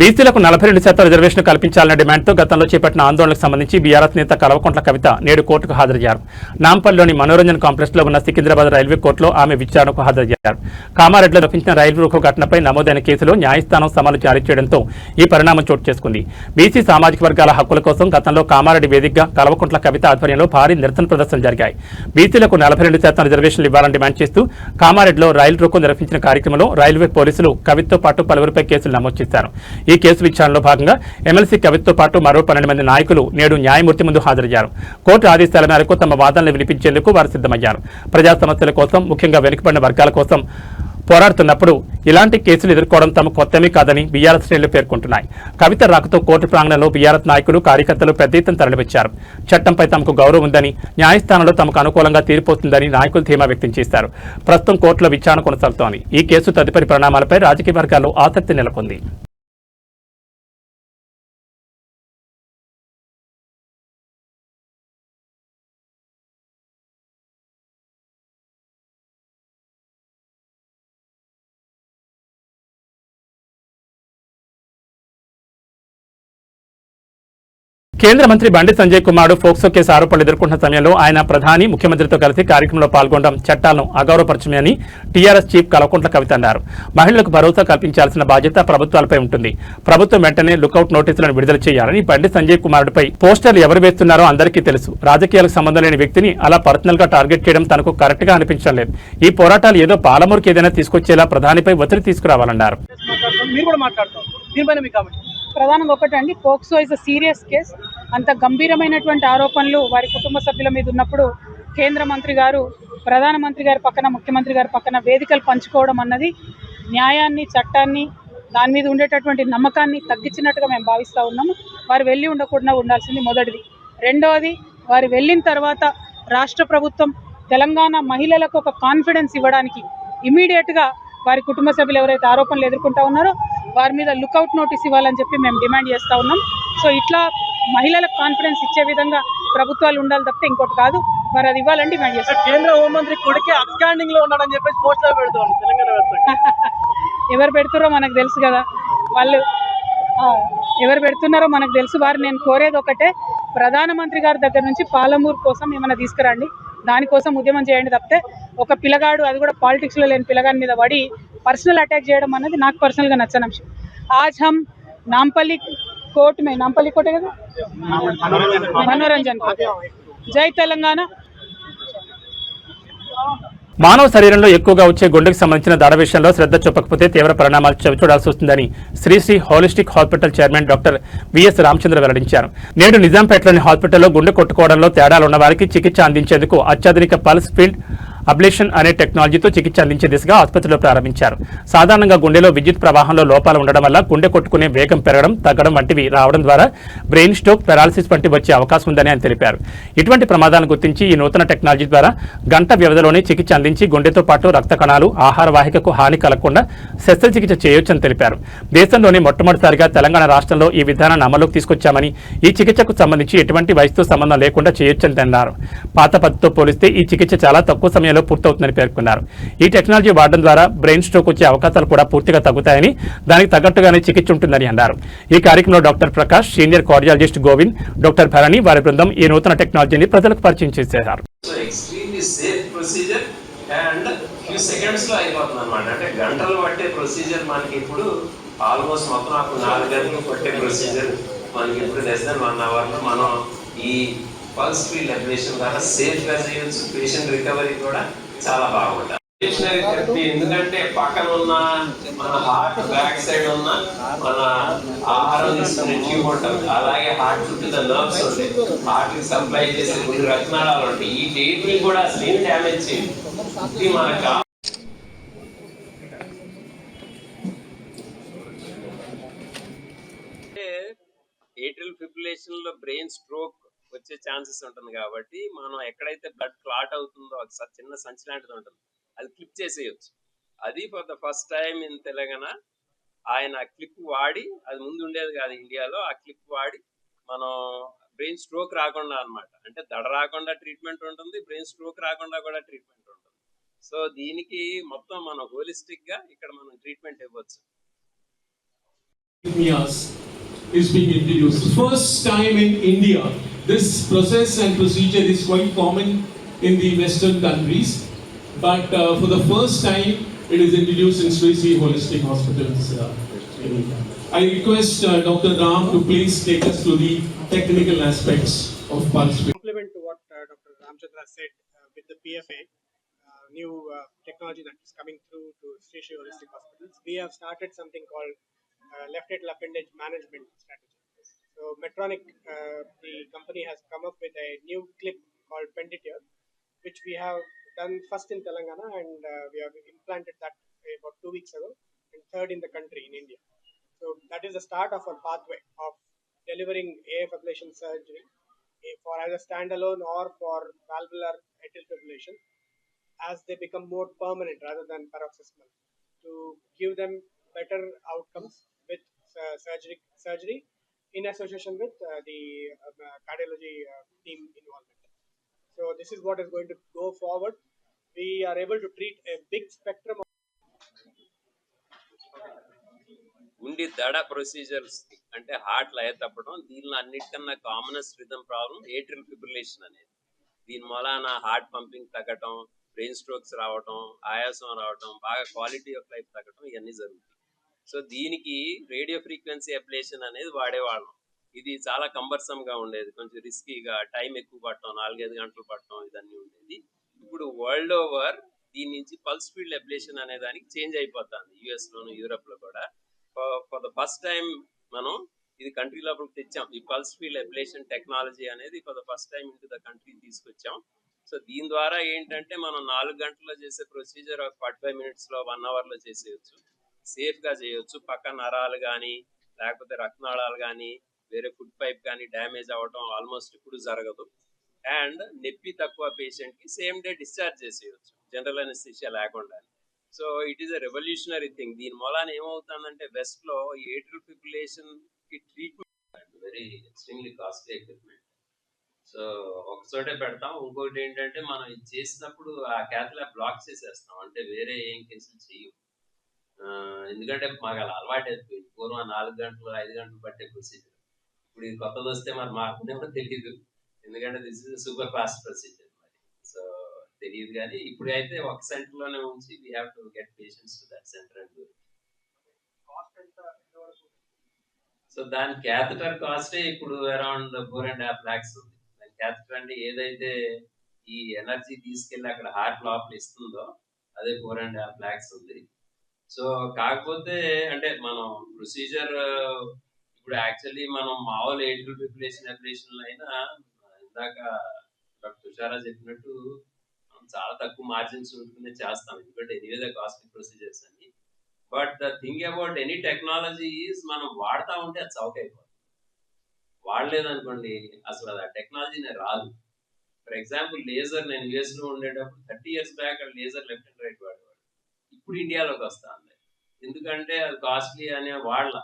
బీసీలకు 42% రిజర్వేషన్ కల్పించాలనే డిమాండ్తో గతంలో చేపట్టిన ఆందోళనకు సంబంధించి బీఆర్ఎస్ నేత కల్వకుంట్ల కవిత నేడు కోర్టుకు హాజరయ్యారు. నాంపల్లిలోని మనోరంజన్ కాంప్లెక్స్ లో ఉన్న సికింద్రాబాద్ రైల్వే కోర్టులో ఆమె విచారణకు హాజరయ్యారు. కామారెడ్డిలో రచించిన రైలు రోకో ఘటనపై నమోదైన కేసులో న్యాయస్థానం సమన్లు జారీ చేయడంతో ఈ పరిణామం చోటు చేసుకుంది. బీసీ సామాజిక వర్గాల హక్కుల కోసం గతంలో కామారెడ్డి వేదికగా కల్వకుంట్ల కవిత ఆధ్వర్యంలో భారీ నిరసన ప్రదర్శనలు జరిగాయి. బీసీలకు 42% రిజర్వేషన్లు ఇవ్వాలని డిమాండ్ చేస్తూ కామారెడ్డిలో రైలు రోకో నిర్వహించిన కార్యక్రమంలో రైల్వే పోలీసులు కవితతో పాటు పలువురిపై కేసులు నమోదు చేశారు. ఈ కేసు విచారణలో భాగంగా ఎమ్మెల్సీ కవితతో పాటు మరో 12 మంది నాయకులు నేడు న్యాయమూర్తి ముందు హాజరయ్యారు. కోర్టు ఆదేశాల మేరకు తమ వాదనలు వినిపించేందుకు వారు సిద్ధమయ్యారు. ప్రజా సమస్యల కోసం, ముఖ్యంగా వెనుకబడిన వర్గాల కోసం పోరాడుతున్నప్పుడు ఇలాంటి కేసులు ఎదుర్కోవడం తమ కొత్తమీ కాదని బీఆర్ఎస్ శ్రేణులు పేర్కొంటున్నాయి. కవిత రాకతో కోర్టు ప్రాంగణంలో బీఆర్ఎస్ నాయకులు, కార్యకర్తలు పెద్ద ఎత్తున తరలివచ్చారు. చట్టంపై తమకు గౌరవం ఉందని, న్యాయస్థానంలో తమకు అనుకూలంగా తీర్పోతుందని నాయకులు ధీమా వ్యక్తం చేశారు. ప్రస్తుతం కోర్టులో విచారణ కొనసాగుతోంది. ఈ కేసు తదుపరి పరిణామాలపై రాజకీయ వర్గాల్లో ఆసక్తి నెలకొంది. కేంద్ర మంత్రి బండి సంజయ్ కుమార్ ఫోక్సో కేసు ఆరోపణలు ఎదుర్కొంటున్న సమయంలో ఆయన ప్రధాని ముఖ్యమంత్రితో కలిసి కార్యక్రమంలో పాల్గొనడం చట్టాలను అగౌరవపరచమని టీఆర్ఎస్ చీఫ్ కల్వకుంట్ల కవిత అన్నారు. మహిళలకు భరోసా కల్పించాల్సిన బాధ్యత ప్రభుత్వాలపై ఉంటుంది. ప్రభుత్వం వెంటనే లుకౌట్ నోటీసులను విడుదల చేయాలని బండి సంజయ్ కుమార్పై పోస్టర్లు ఎవరు వేస్తున్నారో అందరికీ తెలుసు. రాజకీయాలకు సంబంధం లేని వ్యక్తిని అలా పర్సనల్ గా టార్గెట్ చేయడం తనకు కరెక్ట్ గా అనిపించడం లేదు. ఈ పోరాటాలు ఏదో పాలమూరుకి ఏదైనా తీసుకొచ్చేలా ప్రధానిపై ఒత్తిడి తీసుకురావాలన్నారు. ప్రధానంగా ఒకటే అండి, POCSO is a serious case. అంత గంభీరమైనటువంటి ఆరోపణలు వారి కుటుంబ సభ్యుల మీద ఉన్నప్పుడు కేంద్ర మంత్రి గారు ప్రధానమంత్రి గారి పక్కన ముఖ్యమంత్రి గారి పక్కన వేదికలు పంచుకోవడం అన్నది న్యాయాన్ని, చట్టాన్ని, దాని మీద ఉండేటటువంటి నమ్మకాన్ని తగ్గించినట్టుగా మేము భావిస్తూ ఉన్నాము. వారు వెళ్ళి ఉండకుండా ఉండాల్సింది మొదటిది. రెండవది, వారు వెళ్ళిన తర్వాత రాష్ట్ర ప్రభుత్వం తెలంగాణ మహిళలకు ఒక కాన్ఫిడెన్స్ ఇవ్వడానికి ఇమీడియట్గా వారి కుటుంబ సభ్యులు ఎవరైతే ఆరోపణలు ఎదుర్కొంటా ఉన్నారో వారి మీద లుకౌట్ నోటీస్ ఇవ్వాలని చెప్పి మేము డిమాండ్ చేస్తూ ఉన్నాం. సో ఇట్లా మహిళలకు కాన్ఫిడెన్స్ ఇచ్చే విధంగా ప్రభుత్వాలు ఉండాలి తప్పితే ఇంకోటి కాదు. మరి అది ఇవ్వాలని డిమాండ్ చేస్తాం. కేంద్ర హోంమంత్రి కొడుకే అబ్స్కాండింగ్ లో ఉన్నాడని చెప్పేసి పోస్టర్ పెడతాం తెలంగాణ ఎవరు పెడుతున్నారో మనకు తెలుసు కదా, వాళ్ళు ఎవరు పెడుతున్నారో మనకు తెలుసు. వారు నేను కోరేది ఒకటే, ప్రధానమంత్రి గారి దగ్గర నుంచి పాలమూరు కోసం ఏమైనా తీసుకురండి, దానికోసం ఉద్యమం చేయండి తప్పితే ఒక పిల్లగాడు, అది కూడా పాలిటిక్స్లో లేని పిల్లగాడి మీద పడి पर्सनल अटैक చేయడం అనేది నాకు పర్సనల్ గా నచ్చని అంశం. आज हम नामपल्ली कोर्ट में, नामपल्ली कोर्ट है मनोरंजन कोर्ट, जय तेलंगाना. మానవ శరీరంలో ఎక్కువగా వచ్చే గుండెకు సంబంధించిన దడ విషయంలో శ్రద్ధ చూపకపోతే తీవ్ర పరిణామాలు చవిచూడాల్సి వస్తుందని Shri holistic hospital chairman doctor VS Ramachandra వెల్లడించారు. నేడు నిజాంపేటలోని హాస్పిటల్లో గుండె కొట్టుకోవడంలో తేడాలు ఉన్న వారికి చికిత్స అందించేందుకు అత్యాధునిక పల్స్ ఫీల్డ్ అబ్లేషన్ అనే టెక్నాలజీతో చికిత్స అందించే దిశగా ఆసుపత్రిలో ప్రారంభించారు. సాధారణంగా గుండెలో విద్యుత్ ప్రవాహంలో లోపాలు ఉండడం వల్ల గుండె కొట్టుకునే వేగం పెరగడం, తగ్గడం వంటివి రావడం ద్వారా బ్రెయిన్ స్ట్రోక్, పెరాలసిస్ వంటి వచ్చే అవకాశం ఉందని ఆయన తెలిపారు. ఇటువంటి ప్రమాదాలను గుర్తించి ఈ నూతన టెక్నాలజీ ద్వారా గంట వ్యవధిలోనే చికిత్స అందించి గుండెతో పాటు రక్త కణాలు, ఆహార వాహికకు హాని కలగకుండా శస్త్రచికిత్స చేయొచ్చని తెలిపారు. దేశంలోనే మొట్టమొదటిసారిగా తెలంగాణ రాష్ట్రంలో ఈ విధానాన్ని అమలులోకి తీసుకొచ్చామని, ఈ చికిత్సకు సంబంధించి ఎటువంటి వయసుతో సంబంధం లేకుండా చేయొచ్చని అన్నారు. పాత పద్ధతితో పోలిస్తే ఈ చికిత్స చాలా తక్కువ సమయంలో పూర్తవుతుందని పేర్కొన్నారు. ఈ టెక్నాలజీ వాడడం ద్వారా బ్రెయిన్ స్ట్రోక్ వచ్చే అవకాశాలు కూడా పూర్తిగా తగ్గుతాయని, దానికి తగ్గట్టుగానే చికిత్స ఉంటుందని అన్నారు. ఈ కార్యక్రమంలో doctor Prakash, senior cardiologist Govind, doctor Bharani, వారి బృందం ఈ నూతన టెక్నాలజీని ప్రజలకు పరిచయం చేశారు. అండ్ ఫ్యూ సెకండ్స్ లో అయిపోతుంది అనమాట. అంటే గంటలు పట్టే ప్రొసీజర్ మనకి ఇప్పుడు ఆల్మోస్ట్ మొత్తం 4 గంటలు పట్టే ప్రొసీజర్ మనకి ఇప్పుడు లెస్ దెన్ 1 అవర్ లో మనం ఈ పల్స్ ఫీల్డ్ అబ్లేషన్ ద్వారా సేఫ్ గా చేయొచ్చు. పేషెంట్ రికవరీ కూడా చాలా బాగుంటుంది. ఎందుకంటే పక్కన ఉన్న మన హార్ట్ బ్యాక్ సైడ్ ఉన్న మన ఆహారం తీసుకునే ట్యూబ్ ఉంటుంది, అలాగే హార్ట్ చుట్టూ నర్వ్స్ ఉంటాయి, హార్ట్ కి సప్లై చేసే కొన్ని రక్తనాళాలు ఉంటాయి. ఈ డేట్ని కూడా అసలు ఏం డ్యామేజ్ చేయండి. ఇది మనకు ఏట్రియల్ ఫిబ్రిలేషన్ లో బ్రెయిన్ స్ట్రోక్ వచ్చే ఛాన్సెస్ ఉంటుంది కాబట్టి మనం ఎక్కడైతే బ్లడ్ క్లాట్ అవుతుందో ఒకసారి చిన్న సంచి లాంటిది ఉంటుంది, అది క్లిప్ చేసేయచ్చు. అది for the first time in Telangana ఆయన క్లిప్ వాడి, అది ముందు ఉండేది కాదు ఇండియాలో, ఆ క్లిప్ వాడి మనం బ్రెయిన్ స్ట్రోక్ రాకుండా అనమాట, అంటే దడ రాకుండా ట్రీట్మెంట్ ఉంటుంది, బ్రెయిన్ స్ట్రోక్ రాకుండా కూడా ట్రీట్మెంట్ ఉంటుంది. సో దీనికి మొత్తం మనం హోలిస్టిక్ గా ఇక్కడ మనం ట్రీట్మెంట్ ఇవ్వచ్చు. Is being introduced. First time in India, this process and procedure is quite common in the Western countries, but for the first time, it is introduced in Sri Holistic Hospitals in India. I request Dr. Ram to please take us through the technical aspects of pulse. Complement to what Dr. Ramchandra said with the PFA, new technology that is coming through to Sri Holistic Hospitals, we have started something called left atrial appendage management strategy. So Medtronic, the company, has come up with a new clip called Penditure, which we have done first in Telangana, and we have implanted that about 2 weeks ago, and third in the country in India. So that is the start of our pathway of delivering AF ablation surgery for either standalone or for valvular atrial fibrillation as they become more permanent rather than paroxysmal, to give them better outcomes with surgery in association with the cardiology team involvement. So this is what is going to go forward. We are able to treat a big spectrum of ఉండి దడ procedures అంటే heart లయ తప్పడం, దీనిలో అన్నిటికన్నా commonest rhythm problem atrial fibrillation అనేది. దీని మూలాన heart pumping తగ్గటం, బ్రెయిన్ స్ట్రోక్స్ రావటం, ఆయాసం రావటం, బాగా క్వాలిటీ ఆఫ్ లైఫ్ తగ్గటం, ఇవన్నీ జరుగుతాయి. సో దీనికి రేడియో ఫ్రీక్వెన్సీ అబ్లేషన్ అనేది వాడేవాళ్ళం. ఇది చాలా కంబర్సమ్గా ఉండేది, కొంచెం రిస్కీగా, టైం ఎక్కువ పట్టడం, 4-5 గంటలు పట్టడం, ఇదన్నీ ఉండేది. ఇప్పుడు వరల్డ్ ఓవర్ దీని నుంచి పల్స్ ఫీల్డ్ అబ్లేషన్ అనే దానికి చేంజ్ అయిపోతుంది. యూఎస్లోను, యూరోప్లో కూడా ఫర్ ద ఫస్ట్ టైం మనం ఇది కంట్రీ లోపలికి తెచ్చాం. ఈ పల్స్ ఫీల్డ్ అబ్లేషన్ టెక్నాలజీ అనేది for the first time into the country తీసుకొచ్చాం. సో దీని ద్వారా ఏంటంటే మనం 4 గంటల్లో చేసే ప్రొసీజర్ 45 మినిట్స్లో 1 అవర్లో చేసేయచ్చు, సేఫ్గా చేయొచ్చు. పక్క నరాలు కానీ లేకపోతే రక్తనాళాలు కానీ వేరే ఫుడ్ పైప్ కానీ డ్యామేజ్ అవ్వడం ఆల్మోస్ట్ ఇప్పుడు జరగదు. అండ్ నొప్పి తక్కువ పేషెంట్కి సేమ్ డే డిశ్చార్జ్ చేసేయచ్చు జనరల్ అనెస్థీషియా లేకుండా. So it is a revolutionary thing. దీని మూలాన ఏమవుతుందంటే వెస్ట్లో ఏట్రియల్ ఫిబ్రిలేషన్కి treatment very extremely costly equipment. So ఒక చోటే పెడతాం. ఇంకోటి ఏంటంటే మనం ఇది చేసినప్పుడు ఆ క్యాథ్లా బ్లాక్ చేసేస్తాం, అంటే వేరే ఏం కేసులు చెయ్యం. ఎందుకంటే మాకు అలా అలవాటు అయిపోయింది. పూర్వం 4 గంటలు 5 గంటలు పట్టే ప్రొసీజర్. ఇప్పుడు ఇది కొత్తది వస్తే మరి మాకునేమో తెలియదు, ఎందుకంటే this is super fast procedure. మరి సో తెలియదు, కానీ ఇప్పుడు అయితే ఒక సెంటర్లోనే ఉంచి we have to get patients to that centre and do. So దాని క్యాథెటర్ కాస్టే ఇప్పుడు అరౌండ్ 4.5 lakhs ఉంది. దాని క్యాథెటర్ అంటే ఏదైతే ఈ ఎనర్జీ తీసుకెళ్ళి అక్కడ హార్ట్ లోపల ఇస్తుందో అదే 4.5 lakhs ఉంది. సో కాకపోతే అంటే మనం ప్రొసీజర్ ఇప్పుడు యాక్చువల్లీ మనం మామూలు ఏట్రియల్ ఫిబ్రిలేషన్ అబ్లేషన్లో అయినా ఇందాక డాక్టర్ తుషారా చెప్పినట్టు మనం చాలా తక్కువ మార్జిన్స్ ఉంటుందే చేస్తాం, ఎందుకంటే ఎనీవే కాస్ట్లీ ప్రొసీజర్స్ అన్ని. But the thing about any technology is మనం వాడుతూ ఉంటే అది చౌక అయిపోతుంది. వాడలేదనుకోండి అసలు అది ఆ టెక్నాలజీనే రాదు. ఫర్ ఎగ్జాంపుల్ లేజర్, నేను యూఎస్లో ఉండేటప్పుడు 30 years back laser left and right వాడేవాడు. ఇప్పుడు ఇండియాలోకి వస్తా ఉంది, ఎందుకంటే అది కాస్ట్లీ అనే వాళ్ళ.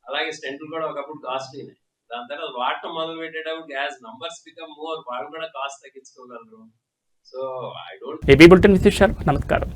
అలాగే స్టెంట్లు కూడా ఒకప్పుడు కాస్ట్లీనే. దాని తర్వాత వాడటం మొదలు పెట్టేటప్పుడు గ్యాస్ నంబర్స్ బికమ్ మోర్, వాళ్ళు కూడా కాస్ట్ తగ్గించుకోగలరు. So I don't. AB bulletin విశేషాలు. నమస్కారం.